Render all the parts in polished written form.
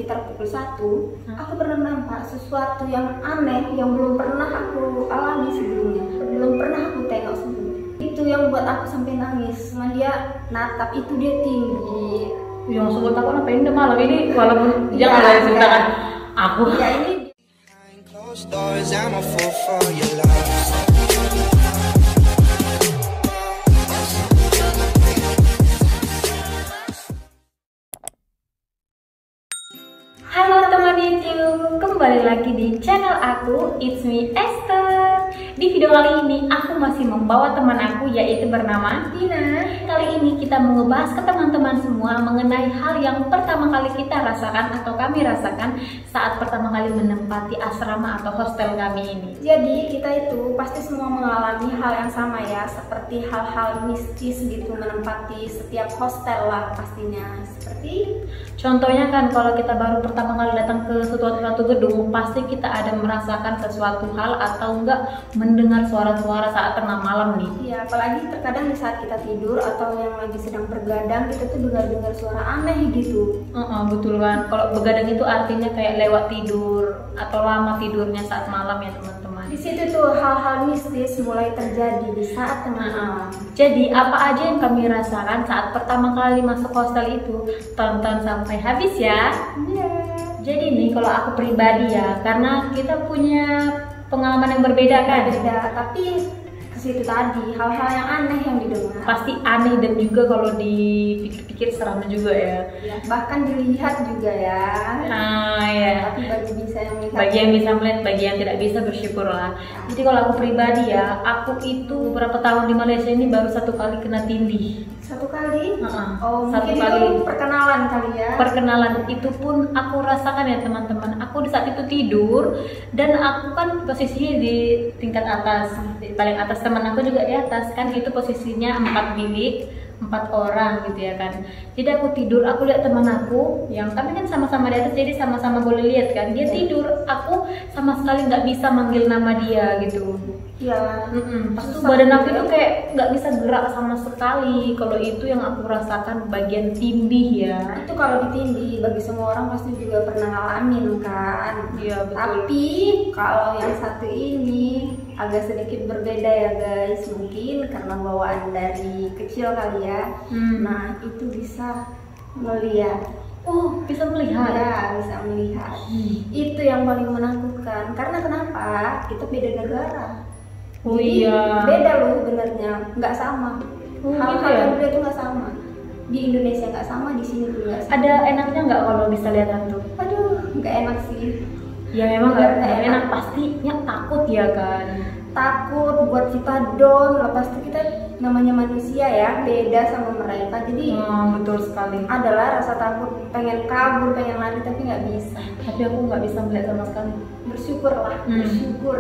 sekitar pukul 1, aku pernah nampak sesuatu yang aneh yang belum pernah aku alami sebelumnya, belum pernah aku tengok sebelumnya. Itu yang buat aku sampai nangis. Sama dia natap, itu dia tinggi. Yang sebut aku apa ini malam ini walaupun jangan lah ceritakan aku. Ya ini. Halo teman YouTube, kembali lagi di channel aku, It's Me Esther. Di video kali ini aku masih membawa teman aku yaitu bernama Tina. Kali ini kita mau ngebahas ke teman-teman semua mengenai hal yang pertama kali kita rasakan atau kami rasakan saat pertama kali menempati asrama atau hostel kami ini. Jadi kita itu pasti semua mengalami hal yang sama ya, seperti hal-hal mistis gitu menempati setiap hostel lah pastinya. Seperti contohnya kan kalau kita baru pertama kali datang ke suatu gedung, pasti kita ada merasakan sesuatu hal atau enggak mendengar suara-suara saat tengah malam nih. iya, apalagi terkadang di saat kita tidur atau yang lagi sedang bergadang, kita tuh dengar suara aneh gitu. Betul kan, kalau begadang itu artinya kayak lewat tidur atau lama tidurnya saat malam ya teman-teman. Di situ tuh hal-hal mistis mulai terjadi di saat tengah malam. Jadi apa aja yang kami rasakan saat pertama kali masuk hostel itu, tonton sampai habis ya. Iya. Jadi nih kalau aku pribadi ya, karena kita punya pengalaman yang berbeda kan. Beda, tapi ke situ tadi hal-hal yang aneh yang didengar. Pasti aneh dan juga kalau dipikir-pikir seram juga ya. Ya, bahkan dilihat juga ya. Nah ya. Tapi bagi bisa yang melihat. Bagi yang bisa melihat, bagi yang tidak bisa bersyukurlah. Jadi kalau aku pribadi ya, aku itu beberapa tahun di Malaysia ini baru satu kali kena tindih. Satu kali? Satu Oh, mungkin kali. itu perkenalan kali ya. Perkenalan itu pun aku rasakan ya teman-teman. Aku di saat itu tidur dan aku kan posisinya di tingkat atas, di paling atas, teman aku juga di atas kan, itu posisinya 4 bilik, 4 orang gitu ya kan. Jadi aku tidur, aku lihat teman aku yang kami kan sama-sama di atas, jadi sama-sama boleh lihat kan. Dia tidur, aku sama sekali nggak bisa manggil nama dia gitu. Iya. Pas itu badan aku itu kayak nggak bisa gerak sama sekali. Kalau itu yang aku rasakan bagian tindih ya. Itu kalau ditindih bagi semua orang pasti juga pernah ngalamin kan. Iya betul. Tapi kalau yang satu ini agak sedikit berbeda ya guys. Mungkin karena bawaan dari kecil kali ya. Nah itu bisa melihat. Oh, bisa melihat. Ya, bisa melihat. Itu yang paling menakutkan. Karena kenapa? Kita beda negara. Oh Jadi, iya. beda loh sebenarnya, nggak sama. Oh, Hal-hal gitu ya? yang beda itu nggak sama. Di Indonesia nggak sama, di sini juga nggak sama. Ada enaknya nggak kalau bisa lihat hantu? Aduh, nggak enak sih. Ya memang Nggak nggak enak. enak, pastinya takut ya kan. Takut buat kita down, lepas itu kita namanya manusia ya, beda sama mereka. Jadi Betul sekali. adalah rasa takut, pengen kabur, pengen lari tapi nggak bisa. Tapi aku nggak bisa melihat sama sekali. Bersyukurlah, bersyukur.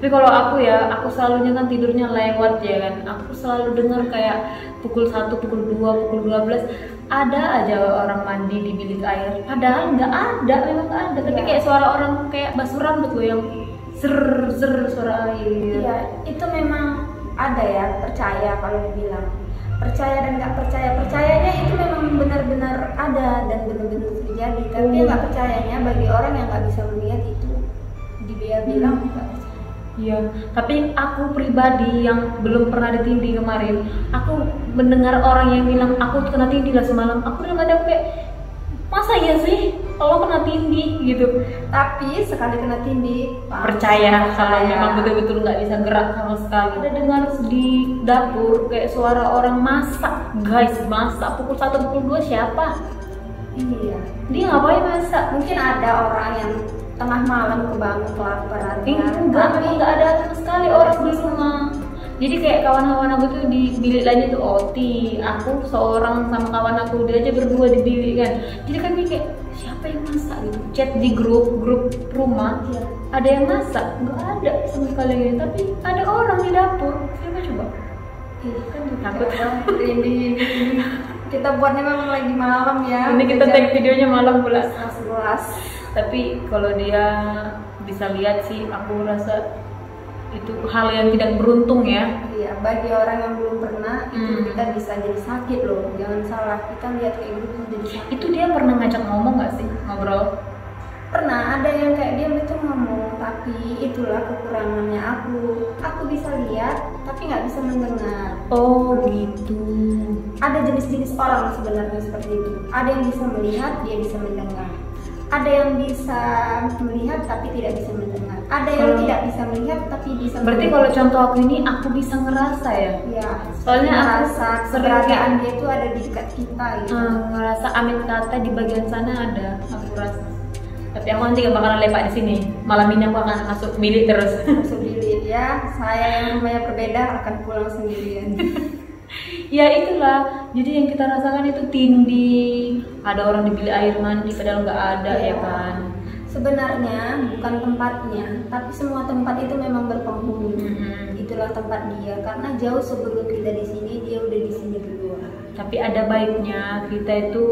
Tapi kalau aku ya, aku selalunya kan tidurnya lewat ya kan. Aku selalu dengar kayak pukul 1, pukul 2, pukul 12 ada aja orang mandi di bilik air. Padahal nggak ada, memang nggak ada. Tapi kayak suara orang kayak basuh rambut loh yang zer suara air. Iya, itu memang ada ya, percaya kalau dibilang. Percaya dan nggak percaya. Percayanya itu memang benar-benar ada dan benar-benar terjadi. Tapi nggak percayanya bagi orang yang nggak bisa melihat itu, dia bilang nggak percaya. Iya, tapi aku pribadi yang belum pernah ditindih kemarin, aku mendengar orang yang bilang aku kena tindih lah semalam. Aku udah ada kayak, masa iya sih kalau kena tindih gitu. Tapi sekali kena tindih, Percaya kalau memang betul-betul nggak bisa gerak sama sekali. Ada dengar di dapur kayak suara orang masak, guys, masak pukul 1, pukul 2 siapa? Iya. Dia ngapain masak? Mungkin ada orang yang tengah malam kebangun kelaparan. Enggak, memang nggak ada sama sekali orang di rumah. Jadi kayak kawan-kawan aku tuh di bilik lainnya tuh OT, aku seorang sama kawan aku, dia aja berdua di bilik kan. Jadi kami kayak siapa yang masak gitu, chat di grup rumah, ada yang masak, nggak ada sama sekali gitu. Tapi ada orang di dapur, siapa coba? Kan takut. Ini kita buatnya memang lagi malam ya. Ini kita take videonya malam pula. 11. Tapi kalau dia bisa lihat sih, aku rasa itu hal yang tidak beruntung ya. Iya, bagi orang yang belum pernah itu kita bisa jadi sakit loh. Jangan salah, kita lihat kayak gitu jadi sakit. Itu dia pernah ngajak ngomong nggak nggak sih ngobrol? Pernah ada yang kayak dia itu ngomong, tapi itulah kekurangannya aku bisa lihat tapi nggak bisa mendengar. Oh gitu. Ada jenis-jenis orang sebenarnya seperti itu. Ada yang bisa melihat, dia bisa mendengar. Ada yang bisa melihat tapi tidak bisa mendengar. Ada yang tidak bisa melihat tapi bisa Berarti mendengar. kalau contoh aku ini, aku bisa ngerasa ya. Ya, Soalnya aku ngerasa sering keberadaan dia itu ada di dekat kita gitu. ngerasa amin kata di bagian sana ada, aku rasa. Tapi aku nanti gak bakalan lepak di sini. Malam ini aku akan masuk bilik terus. Masuk bilik ya, saya yang namanya berbeda akan pulang sendirian. Ya itulah. Jadi yang kita rasakan itu tindih. Ada orang di bilik air mandi padahal nggak ada ya kan. Sebenarnya bukan tempatnya, tapi semua tempat itu memang berpenghuni. Mm-mm. Itulah tempat dia, karena jauh sebelum kita di sini dia udah di sini duluan. Tapi ada baiknya kita itu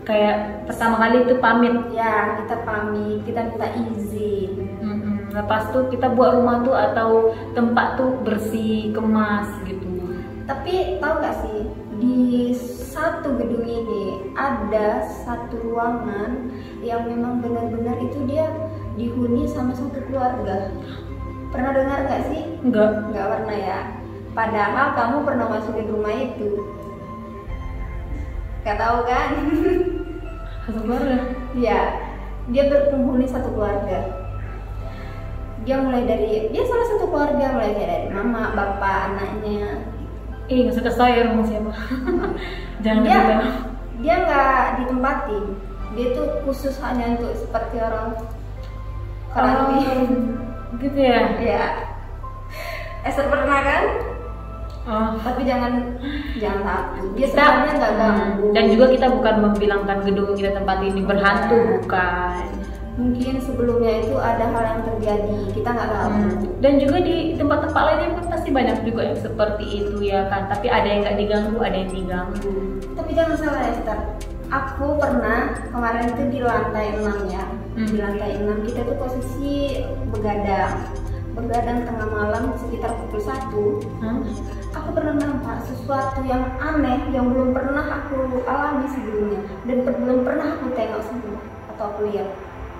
kayak pertama kali itu pamit. Ya, kita pamit, kita minta izin. Lepas tuh kita buat rumah tuh atau tempat tuh bersih, kemas gitu. Tapi tahu nggak sih, di satu gedung ini ada satu ruangan yang memang benar-benar itu dia dihuni sama satu keluarga. Pernah dengar nggak sih? Enggak. Nggak pernah ya. Padahal kamu pernah masukin rumah itu. Nggak tahu kan? Satu keluarga. Ya, dia berpenghuni satu keluarga. Dia salah satu keluarga, mulai dari mama, bapak, anaknya. Nggak suka saya rumah siapa. Jangan Dia gitu. dia nggak ditempatin. Dia tuh khusus hanya untuk seperti orang Gitu ya. Ya. Esther pernah kan? Oh. Tapi jangan takut. Dia Kita sebenarnya nggak ganggu. dan juga kita bukan membilangkan gedung yang kita tempati ini berhantu, bukan. Mungkin sebelumnya itu ada hal yang terjadi, kita nggak tahu. Dan juga di tempat-tempat lainnya kan pasti banyak juga yang seperti itu ya kan. Tapi ada yang nggak diganggu, ada yang diganggu. Tapi jangan salah Esther. Aku pernah kemarin itu di lantai 6 ya. Di lantai 6 kita tuh posisi begadang tengah malam sekitar pukul 1. Aku pernah nampak sesuatu yang aneh yang belum pernah aku alami sebelumnya dan belum pernah aku tengok sebelumnya atau aku lihat.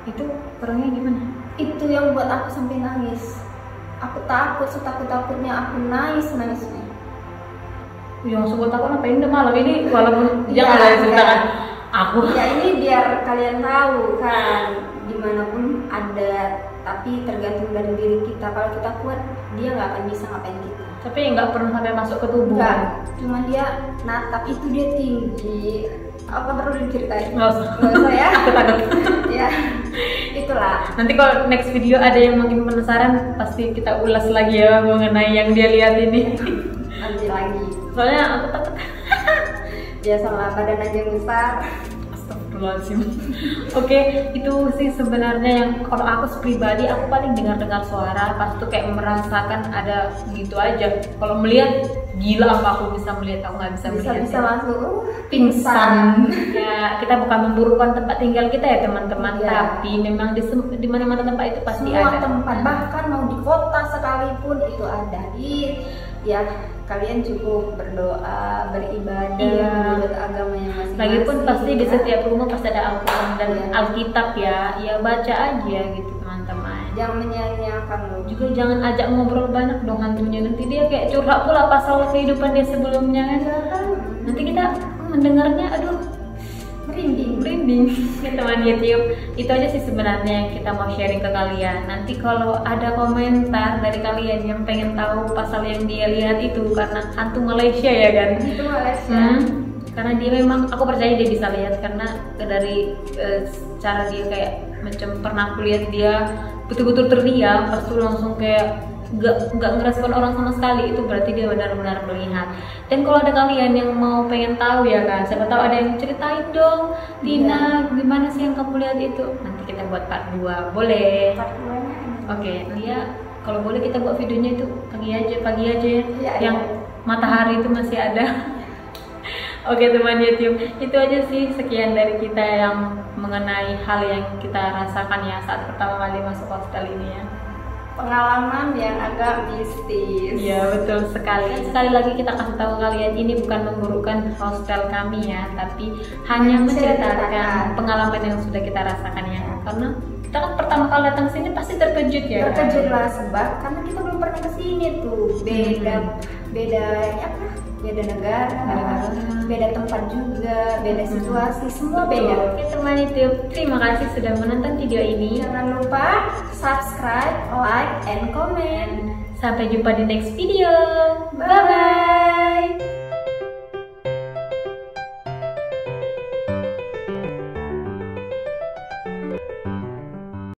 Itu orangnya gimana? Itu yang buat aku sampai nangis. Aku takut, setakut-takutnya aku nangisnya. Yang sebut aku ngapain udah malam ini walaupun Ya, jangan lah ceritakan ya. aku. Ya ini biar kalian tahu kan, dimanapun ada, tapi tergantung dari diri kita. Kalau kita kuat, dia nggak akan bisa ngapain kita. Tapi nggak pernah sampai masuk ke tubuh. Enggak, cuma dia natap itu dia tinggi. Apa perlu diceritain? Nggak usah. Nggak usah ya. Aku takut. Ya, itulah. Nanti kalau next video ada yang makin penasaran, pasti kita ulas lagi ya mengenai yang dia lihat ini. Nanti lagi. Soalnya aku takut. Biasalah badan aja besar. Astagfirullahaladzim. Oke, itu sih sebenarnya yang kalau aku pribadi aku paling dengar suara pas tuh kayak merasakan ada gitu aja. Kalau melihat gila apa aku bisa melihat, aku nggak bisa melihat. Bisa langsung Pingsan. Ya, kita bukan memburukan tempat tinggal kita ya teman-teman, Ya. tapi memang di mana-mana tempat itu pasti Semua ada. tempat, bahkan mau di kota sekalipun itu ada. Ya kalian cukup berdoa, beribadah menurut agama yang masing-masing. Lagipun pasti di ya. setiap rumah pasti ada Al-Quran dan Iya. Alkitab ya. Ya baca aja gitu teman-teman. Jangan menyia-nyiakan loh. Juga jangan ajak ngobrol banyak dong hantunya, nanti dia kayak curhat pula pasal kehidupan dia sebelumnya kan. Nanti kita mendengarnya aduh merinding ya teman YouTube. Itu aja sih sebenarnya yang kita mau sharing ke kalian. Nanti kalau ada komentar dari kalian yang pengen tahu pasal yang dia lihat itu karena hantu Malaysia ya kan. Itu Malaysia. Karena dia memang, aku percaya dia bisa lihat karena dari cara dia kayak macam pernah aku lihat dia betul-betul terdiam, pas itu langsung kayak nggak ngerespon orang sama sekali. Itu berarti dia benar-benar melihat. Dan kalau ada kalian yang mau pengen tahu ya kan, siapa tahu ada yang ceritain dong Tina gimana sih yang kamu lihat itu, nanti kita buat part 2 boleh. Part 2-nya ini. Oke, Lia kalau boleh kita buat videonya itu pagi aja Iya, yang iya. matahari itu masih ada. Oke teman YouTube, itu aja sih sekian dari kita yang mengenai hal yang kita rasakan ya saat pertama kali masuk hostel ini ya. pengalaman yang agak mistis. Iya betul sekali. Dan sekali lagi kita kasih tahu kalian ini bukan memburukan hostel kami ya, tapi hanya menceritakan pengalaman yang sudah kita rasakan ya. Karena kita kan pertama kali datang sini pasti terkejut ya. Terkejut lah sebab karena kita belum pernah ke sini tuh. Beda apa? Beda negara, beda tempat juga, beda situasi, semua beda. Oke teman YouTube, terima kasih sudah menonton video ini. Jangan lupa subscribe, like, and comment. Sampai jumpa di next video. Bye bye.